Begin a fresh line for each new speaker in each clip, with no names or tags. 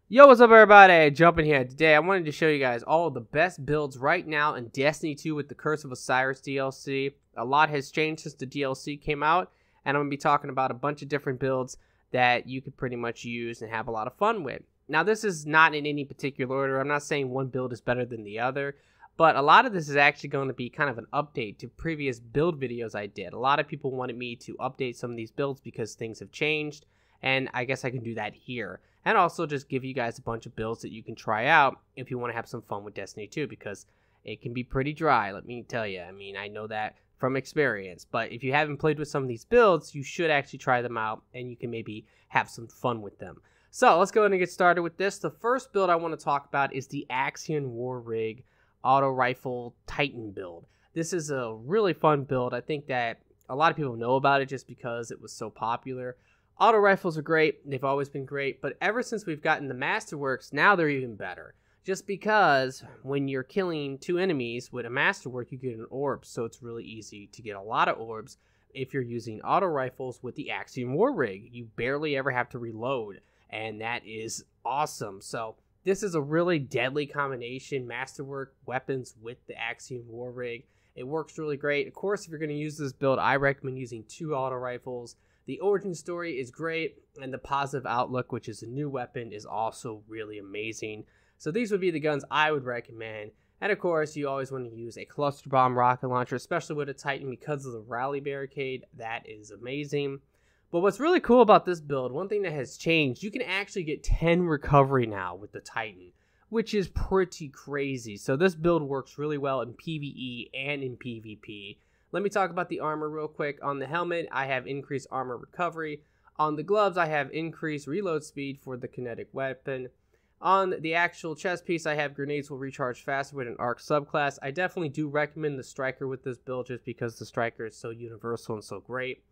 Yo, what's up everybody? Jumping here. Today I wanted to show you guys all of the best builds right now in Destiny 2 with the Curse of Osiris DLC. A lot has changed since the DLC came out, and I'm going to be talking about a bunch of different builds that you could pretty much use and have a lot of fun with. Now this is not in any particular order. I'm not saying one build is better than the other, but a lot of this is actually going to be kind of an update to previous build videos I did. A lot of people wanted me to update some of these builds because things have changed, and I guess I can do that here. And also just give you guys a bunch of builds that you can try out if you want to have some fun with Destiny 2, because it can be pretty dry, let me tell you. I mean, I know that from experience, but if you haven't played with some of these builds, you should actually try them out and you can maybe have some fun with them. So let's go ahead and get started with this. The first build I want to talk about is the Axion War Rig Auto Rifle Titan build. This is a really fun build. I think that a lot of people know about it just because it was so popular. Auto rifles are great, they've always been great, but ever since we've gotten the Masterworks, now they're even better. Just because when you're killing two enemies with a Masterwork, you get an orb, so it's really easy to get a lot of orbs if you're using auto rifles with the Axion War Rig. You barely ever have to reload, and that is awesome. So this is a really deadly combination, Masterwork weapons with the Axion War Rig. It works really great. Of course, if you're going to use this build, I recommend using two auto rifles. The origin story is great, and the positive outlook, which is a new weapon, is also really amazing. So these would be the guns I would recommend. And of course, you always want to use a cluster bomb rocket launcher, especially with a Titan because of the rally barricade. That is amazing. But what's really cool about this build, one thing that has changed, you can actually get 10 recovery now with the Titan, which is pretty crazy. So this build works really well in PvE and in PvP. Let me talk about the armor real quick. On the helmet, I have increased armor recovery. On the gloves, I have increased reload speed for the kinetic weapon. On the actual chest piece, I have grenades will recharge faster with an ARC subclass. I definitely do recommend the Striker with this build just because the Striker is so universal and so great.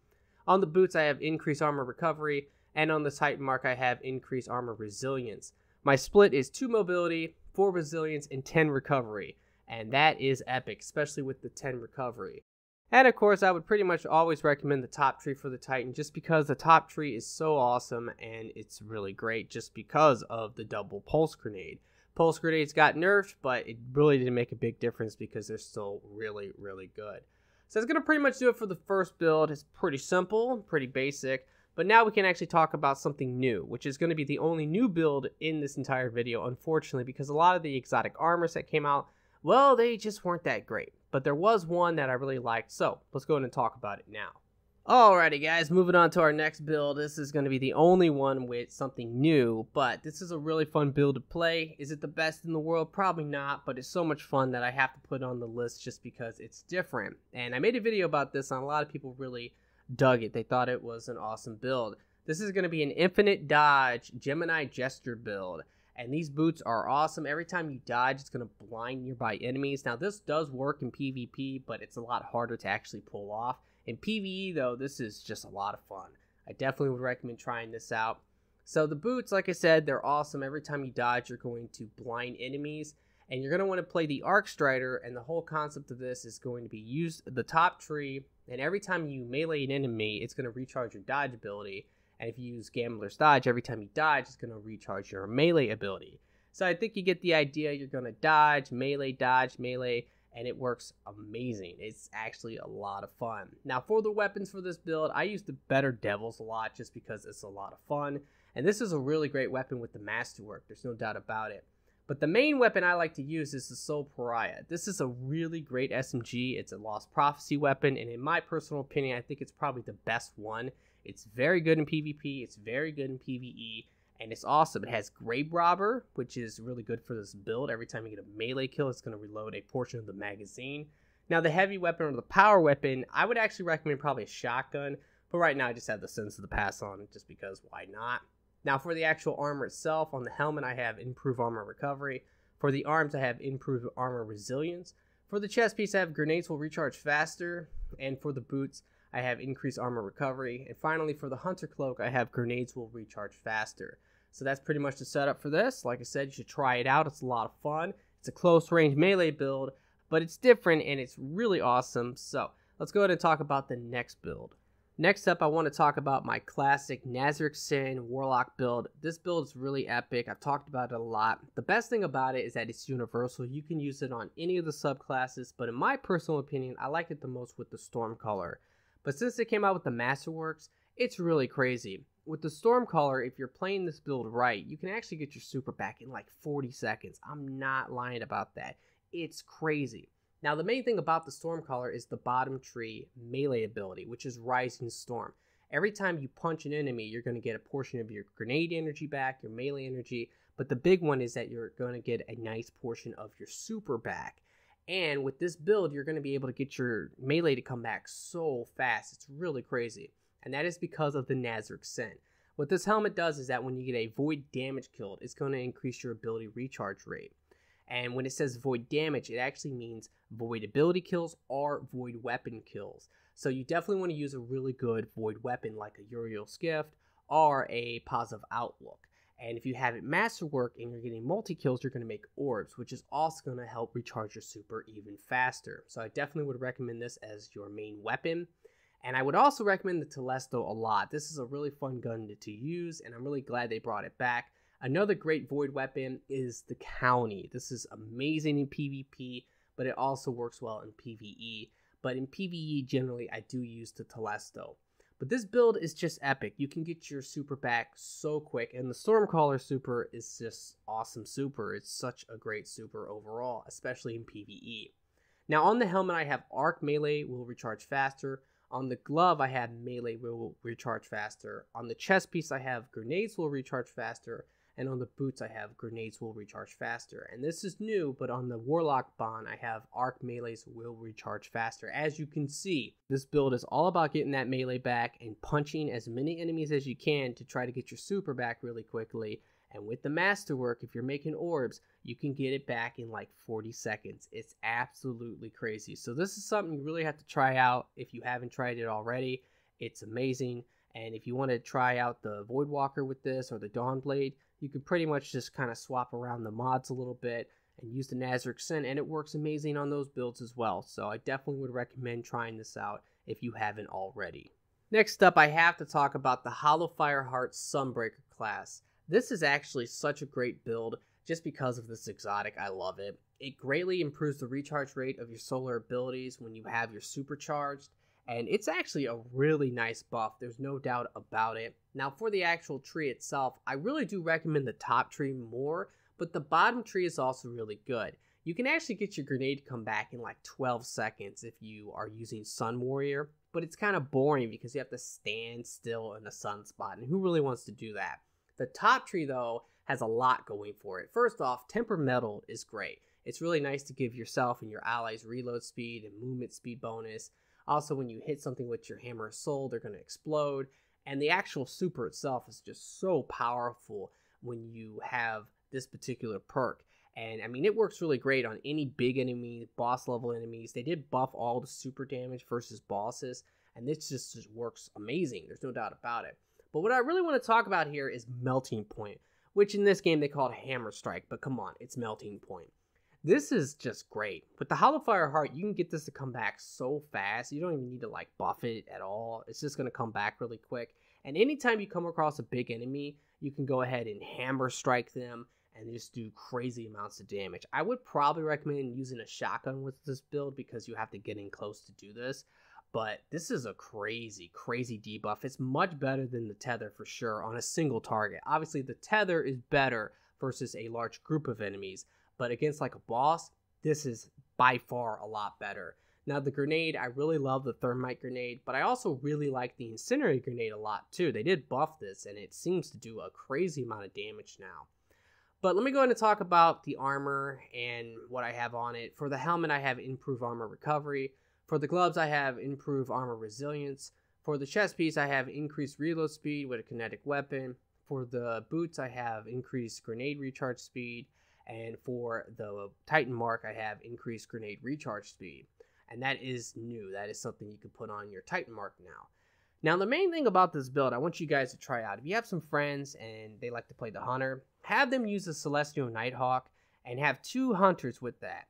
On the boots, I have increased armor recovery. And on the Titan mark, I have increased armor resilience. My split is 2 mobility, 4 resilience, and 10 recovery. And that is epic, especially with the 10 recovery. And of course, I would pretty much always recommend the top tree for the Titan just because the top tree is so awesome and it's really great just because of the double pulse grenade. Pulse grenades got nerfed, but it really didn't make a big difference because they're still really, really good. So that's going to pretty much do it for the first build. It's pretty simple, pretty basic, but now we can actually talk about something new, which is going to be the only new build in this entire video, unfortunately, because a lot of the exotic armors that came out, well, they just weren't that great. But there was one that I really liked, so let's go ahead and talk about it now. Alrighty guys, moving on to our next build. This is going to be the only one with something new, but this is a really fun build to play. Is it the best in the world? Probably not, but it's so much fun that I have to put it on the list just because it's different. And I made a video about this, and a lot of people really dug it. They thought it was an awesome build. This is going to be an infinite dodge Gemini Jester build. And these boots are awesome. Every time you dodge, it's going to blind nearby enemies. Now, this does work in PvP, but it's a lot harder to actually pull off. In PvE, though, this is just a lot of fun. I definitely would recommend trying this out. So the boots, like I said, they're awesome. Every time you dodge, you're going to blind enemies. And you're going to want to play the ARCSTRIDER. And the whole concept of this is going to be use the top tree. And every time you melee an enemy, it's going to recharge your dodge ability. And if you use Gambler's Dodge, every time you dodge, it's going to recharge your melee ability. So I think you get the idea. You're going to dodge, melee, and it works amazing. It's actually a lot of fun. Now, for the weapons for this build, I use the Better Devils a lot just because it's a lot of fun. And this is a really great weapon with the Masterwork. There's no doubt about it. But the main weapon I like to use is the Soul Pariah. This is a really great SMG. It's a Lost Prophecy weapon, and in my personal opinion, I think it's probably the best one. It's very good in PvP, it's very good in PvE, and it's awesome. It has Grave Robber, which is really good for this build. Every time you get a melee kill, it's going to reload a portion of the magazine. Now, the heavy weapon or the power weapon, I would actually recommend probably a shotgun, but right now I just have the Sense of the Past on just because why not? Now, for the actual armor itself, on the helmet, I have improved armor recovery. For the arms, I have improved armor resilience. For the chest piece, I have grenades will recharge faster, and for the boots, I have increased armor recovery. And finally, for the Hunter Cloak, I have grenades will recharge faster. So that's pretty much the setup for this. Like I said, you should try it out. It's a lot of fun. It's a close range melee build, but it's different and it's really awesome. So let's go ahead and talk about the next build. Next up, I want to talk about my classic Nazarick Sin Warlock build. This build is really epic. I've talked about it a lot. The best thing about it is that it's universal. You can use it on any of the subclasses, but in my personal opinion, I like it the most with the Stormcaller. But since it came out with the Masterworks, it's really crazy. With the Stormcaller, if you're playing this build right, you can actually get your super back in like 40 seconds. I'm not lying about that. It's crazy. Now, the main thing about the Stormcaller is the bottom tree melee ability, which is Rising Storm. Every time you punch an enemy, you're going to get a portion of your grenade energy back, your melee energy, but the big one is that you're going to get a nice portion of your super back. And with this build, you're going to be able to get your melee to come back so fast. It's really crazy. And that is because of the Nazarick Sin. What this helmet does is that when you get a void damage killed, it's going to increase your ability recharge rate. And when it says void damage, it actually means void ability kills or void weapon kills. So you definitely want to use a really good void weapon like a Uriel Skift or a Positive Outlook. And if you have it masterwork and you're getting multi-kills, you're going to make orbs, which is also going to help recharge your super even faster. So I definitely would recommend this as your main weapon. And I would also recommend the Telesto a lot. This is a really fun gun to use, and I'm really glad they brought it back. Another great void weapon is the County. This is amazing in PvP, but it also works well in PvE. But in PvE, generally, I do use the Telesto. But this build is just epic. You can get your super back so quick, and the Stormcaller super is just awesome super. It's such a great super overall, especially in PvE. Now, on the helmet, I have Arc Melee will recharge faster. On the glove, I have Melee will recharge faster. On the chest piece, I have Grenades will recharge faster. And on the boots, I have Grenades will recharge faster. And this is new, but on the Warlock Bond, I have Arc Melees will recharge faster. As you can see, this build is all about getting that melee back and punching as many enemies as you can to try to get your super back really quickly. And with the Masterwork, if you're making orbs, you can get it back in like 40 seconds. It's absolutely crazy. So this is something you really have to try out if you haven't tried it already. It's amazing. And if you want to try out the Voidwalker with this or the Dawnblade, you can pretty much just kind of swap around the mods a little bit and use the Nazarick Sin, and it works amazing on those builds as well. So I definitely would recommend trying this out if you haven't already. Next up, I have to talk about the Hollow Fireheart Sunbreaker class. This is actually such a great build just because of this exotic. I love it. It greatly improves the recharge rate of your solar abilities when you have your supercharged, and it's actually a really nice buff. There's no doubt about it. Now, for the actual tree itself, I really do recommend the top tree more, but the bottom tree is also really good. You can actually get your grenade to come back in like 12 seconds if you are using Sun Warrior, but it's kind of boring because you have to stand still in a sunspot, and who really wants to do that? The top tree, though, has a lot going for it. First off, Temperamental is great. It's really nice to give yourself and your allies reload speed and movement speed bonus. Also, when you hit something with your Hammer of Soul, they're going to explode. And the actual super itself is just so powerful when you have this particular perk. And I mean, it works really great on any big enemy, boss level enemies. They did buff all the super damage versus bosses, and this just works amazing. There's no doubt about it. But what I really want to talk about here is Melting Point, which in this game they call it Hammer Strike, but come on, it's Melting Point. This is just great. With the Hollow Fireheart, you can get this to come back so fast. You don't even need to like buff it at all. It's just going to come back really quick. And anytime you come across a big enemy, you can go ahead and Hammer Strike them and just do crazy amounts of damage. I would probably recommend using a shotgun with this build because you have to get in close to do this. But this is a crazy, crazy debuff. It's much better than the Tether for sure on a single target. Obviously, the Tether is better versus a large group of enemies. But against like a boss, this is by far a lot better. Now, the grenade, I really love the Thermite grenade, but I also really like the Incendiary grenade a lot too. They did buff this, and it seems to do a crazy amount of damage now. But let me go ahead and talk about the armor and what I have on it. For the helmet, I have Improved Armor Recovery. For the gloves, I have Improved Armor Resilience. For the chest piece, I have Increased Reload Speed with a kinetic weapon. For the boots, I have Increased Grenade Recharge Speed. And for the Titan Mark, I have Increased Grenade Recharge Speed. And that is new. That is something you can put on your Titan Mark now. Now, the main thing about this build, I want you guys to try out. If you have some friends and they like to play the Hunter, have them use the Celestial Nighthawk and have 2 Hunters with that.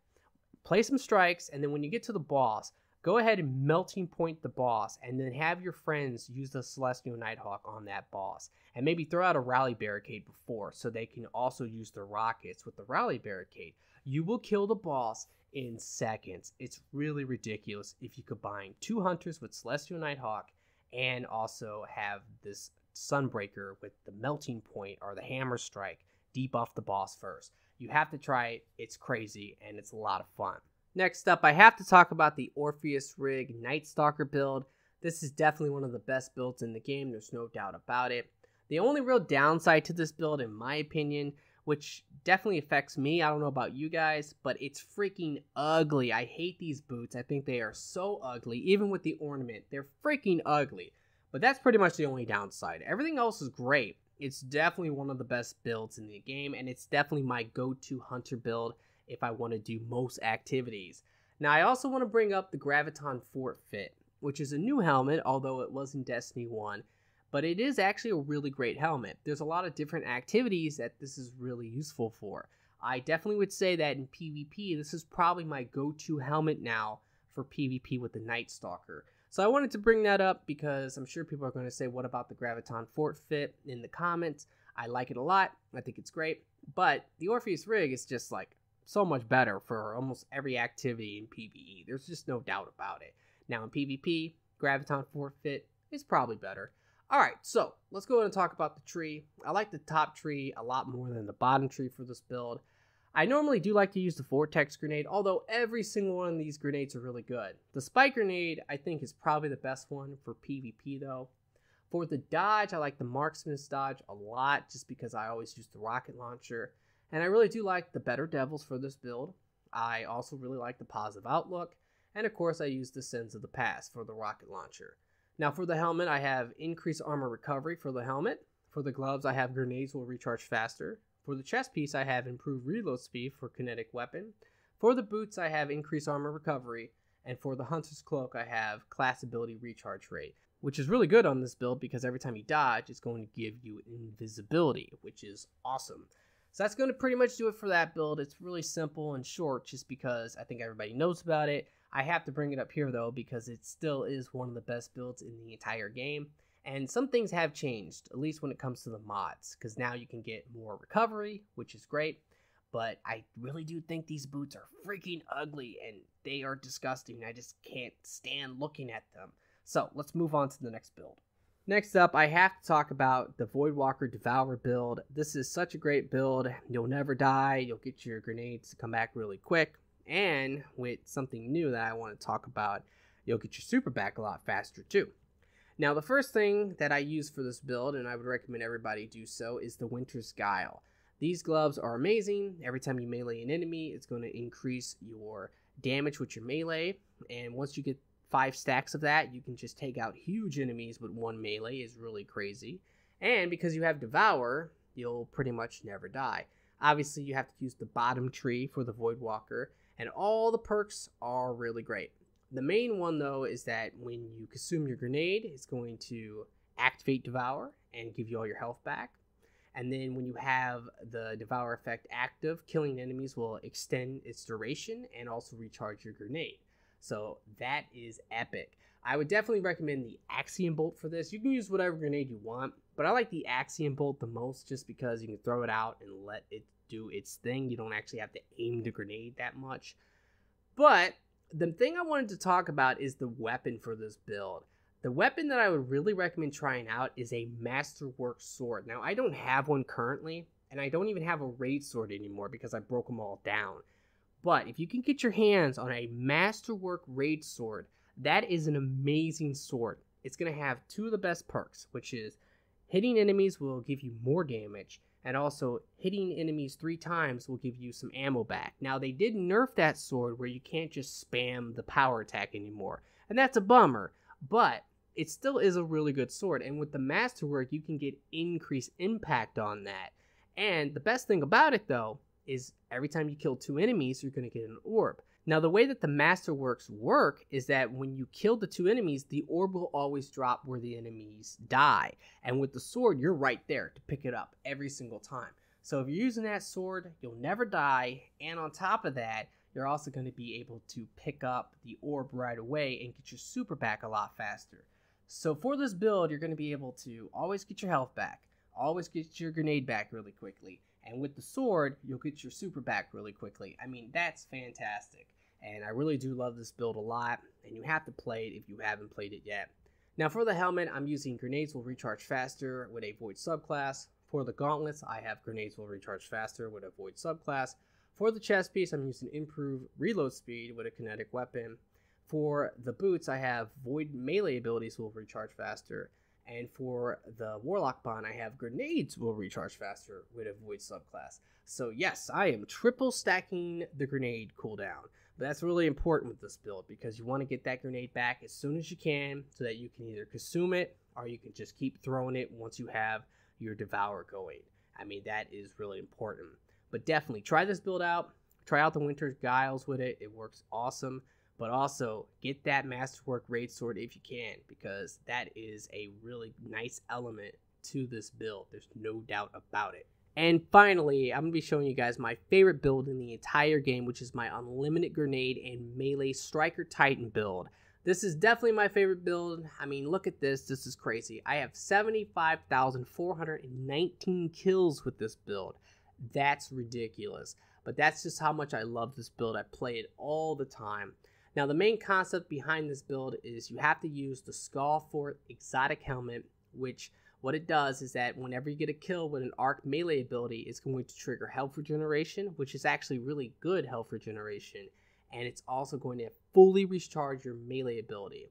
Play some strikes, and then when you get to the boss, go ahead and melting point the boss, and then have your friends use the Celestial Nighthawk on that boss. And maybe throw out a rally barricade before, so they can also use their rockets with the rally barricade. You will kill the boss in seconds. It's really ridiculous if you combine 2 hunters with Celestial Nighthawk and also have this Sunbreaker with the melting point or the hammer strike debuff the boss first. You have to try it. It's crazy and it's a lot of fun. Next up, I have to talk about the Orpheus Rig NIGHTSTALKER build. This is definitely one of the best builds in the game. There's no doubt about it. The only real downside to this build, in my opinion, which definitely affects me, I don't know about you guys, but it's freaking ugly. I hate these boots. I think they are so ugly. Even with the ornament, they're freaking ugly. But that's pretty much the only downside. Everything else is great. It's definitely one of the best builds in the game, and it's definitely my go-to hunter build if I want to do most activities. Now, I also want to bring up the Graviton Fort Fit, which is a new helmet, although it was in Destiny 1. But it is actually a really great helmet. There's a lot of different activities that this is really useful for. I definitely would say that in PvP, this is probably my go-to helmet now for PvP with the NIGHTSTALKER. So I wanted to bring that up because I'm sure people are going to say, what about the Graviton Fort Fit in the comments? I like it a lot. I think it's great. But the Orpheus Rig is just like so much better for almost every activity in PvE. There's just no doubt about it. Now in PvP, Graviton Fort Fit is probably better. Alright, so let's go ahead and talk about the tree. I like the top tree a lot more than the bottom tree for this build. I normally do like to use the Vortex Grenade, although every single one of these grenades are really good. The Spike Grenade, I think, is probably the best one for PvP, though. For the dodge, I like the Marksman's Dodge a lot, just because I always use the Rocket Launcher. And I really do like the Better Devils for this build. I also really like the Positive Outlook. And of course, I use the Sins of the Past for the Rocket Launcher. Now for the helmet, I have increased armor recovery for the helmet. For the gloves, I have grenades will recharge faster. For the chest piece, I have improved reload speed for kinetic weapon. For the boots, I have increased armor recovery. And for the hunter's cloak, I have class ability recharge rate, which is really good on this build because every time you dodge, it's going to give you invisibility, which is awesome. So that's going to pretty much do it for that build. It's really simple and short just because I think everybody knows about it. I have to bring it up here though because it still is one of the best builds in the entire game. And some things have changed, at least when it comes to the mods, because now you can get more recovery, which is great. But I really do think these boots are freaking ugly and they are disgusting. I just can't stand looking at them. So let's move on to the next build. Next up, I have to talk about the Voidwalker Devourer build. This is such a great build. You'll never die. You'll get your grenades to come back really quick. And with something new that I want to talk about, you'll get your super back a lot faster too. Now, the first thing that I use for this build, and I would recommend everybody do so, is the Winter's Guile. These gloves are amazing. Every time you melee an enemy, it's going to increase your damage with your melee. And once you get 5 stacks of that, you can just take out huge enemies with 1 melee. Is really crazy. And because you have Devour, you'll pretty much never die. Obviously, you have to use the bottom tree for the Voidwalker, and all the perks are really great. The main one, though, is that when you consume your grenade, it's going to activate Devour and give you all your health back. And then when you have the Devour effect active, killing enemies will extend its duration and also recharge your grenade. So that is epic. I would definitely recommend the Axiom Bolt for this. You can use whatever grenade you want, but I like the Axiom Bolt the most just because you can throw it out and let it do its thing. You don't actually have to aim the grenade that much. But the thing I wanted to talk about is the weapon for this build. The weapon that I would really recommend trying out is a Masterwork sword. Now, I don't have one currently, and I don't even have a raid sword anymore because I broke them all down. But if you can get your hands on a Masterwork raid sword, that is an amazing sword. It's going to have 2 of the best perks, which is hitting enemies will give you more damage, and also hitting enemies 3 times will give you some ammo back. Now, they did nerf that sword where you can't just spam the power attack anymore, and that's a bummer, but it still is a really good sword, and with the Masterwork, you can get increased impact on that. And the best thing about it, though, is every time you kill 2 enemies, you're going to get an orb. Now, the way that the Masterworks work is that when you kill the 2 enemies, the orb will always drop where the enemies die. And with the sword, you're right there to pick it up every single time. So if you're using that sword, you'll never die. And on top of that, you're also going to be able to pick up the orb right away and get your super back a lot faster. So for this build, you're going to be able to always get your health back, always get your grenade back really quickly, and with the sword, you'll get your super back really quickly. I mean, that's fantastic, and I really do love this build a lot, and you have to play it if you haven't played it yet. Now for the helmet, I'm using grenades will recharge faster with a void subclass. For the gauntlets, I have grenades will recharge faster with a void subclass. For the chest piece, I'm using improved reload speed with a kinetic weapon. For the boots, I have void melee abilities will recharge faster. And for the warlock bond, I have grenades will recharge faster with a void subclass. So yes, I am triple stacking the grenade cooldown. But that's really important with this build because you want to get that grenade back as soon as you can so that you can either consume it or you can just keep throwing it once you have your devour going. I mean, that is really important. But definitely try this build out. Try out the Winter's Guiles with it. It works awesome. But also get that Masterwork Raid Sword if you can, because that is a really nice element to this build. There's no doubt about it. And finally, I'm going to be showing you guys my favorite build in the entire game, which is my Unlimited Grenade and Melee Striker Titan build. This is definitely my favorite build. I mean, look at this. This is crazy. I have 75,419 kills with this build. That's ridiculous. But that's just how much I love this build. I play it all the time. Now, the main concept behind this build is you have to use the Skullfort Exotic Helmet, which what it does is that whenever you get a kill with an arc melee ability, it's going to trigger health regeneration, which is actually really good health regeneration. And it's also going to fully recharge your melee ability.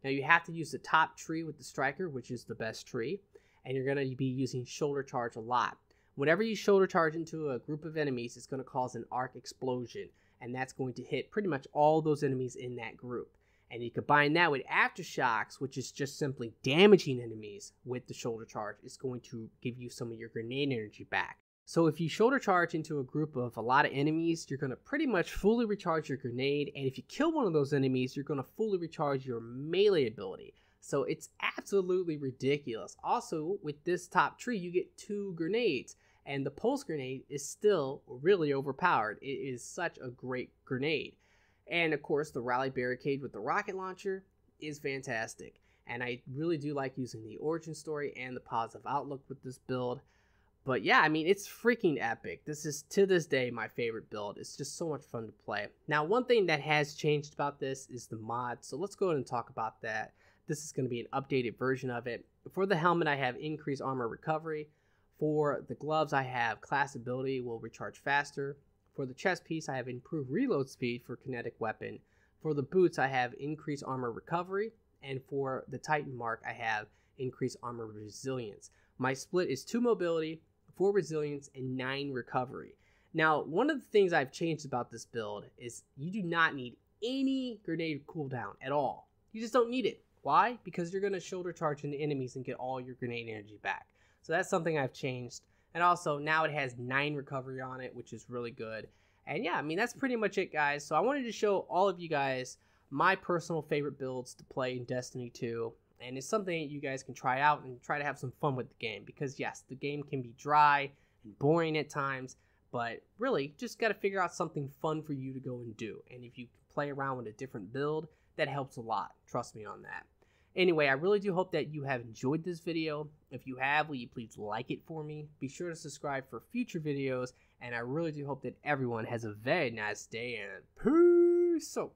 Now, you have to use the top tree with the striker, which is the best tree. And you're going to be using shoulder charge a lot. Whenever you shoulder charge into a group of enemies, it's going to cause an arc explosion. And that's going to hit pretty much all those enemies in that group. And you combine that with Aftershocks, which is just simply damaging enemies with the shoulder charge. It's going to give you some of your grenade energy back. So if you shoulder charge into a group of a lot of enemies, you're going to pretty much fully recharge your grenade. And if you kill one of those enemies, you're going to fully recharge your melee ability. So it's absolutely ridiculous. Also, with this top tree, you get 2 grenades. And the pulse grenade is still really overpowered. It is such a great grenade. And of course, the rally barricade with the rocket launcher is fantastic. And I really do like using the origin story and the positive outlook with this build. But yeah, I mean, it's freaking epic. This is, to this day, my favorite build. It's just so much fun to play. Now, one thing that has changed about this is the mod. So let's go ahead and talk about that. This is going to be an updated version of it. For the helmet, I have increased armor recovery. For the gloves, I have class ability will recharge faster. For the chest piece, I have improved reload speed for kinetic weapon. For the boots, I have increased armor recovery. And for the Titan mark, I have increased armor resilience. My split is 2 mobility, 4 resilience, and 9 recovery. Now, one of the things I've changed about this build is you do not need any grenade cooldown at all. You just don't need it. Why? Because you're going to shoulder charge into enemies and get all your grenade energy back. So that's something I've changed. And also, now it has 9 recovery on it, which is really good. And yeah, I mean, that's pretty much it, guys. So I wanted to show all of you guys my personal favorite builds to play in Destiny 2. And it's something that you guys can try out and try to have some fun with the game. Because yes, the game can be dry and boring at times. But really, just got to figure out something fun for you to go and do. And if you play around with a different build, that helps a lot. Trust me on that. Anyway, I really do hope that you have enjoyed this video. If you have, will you please like it for me? Be sure to subscribe for future videos. And I really do hope that everyone has a very nice day and peace out.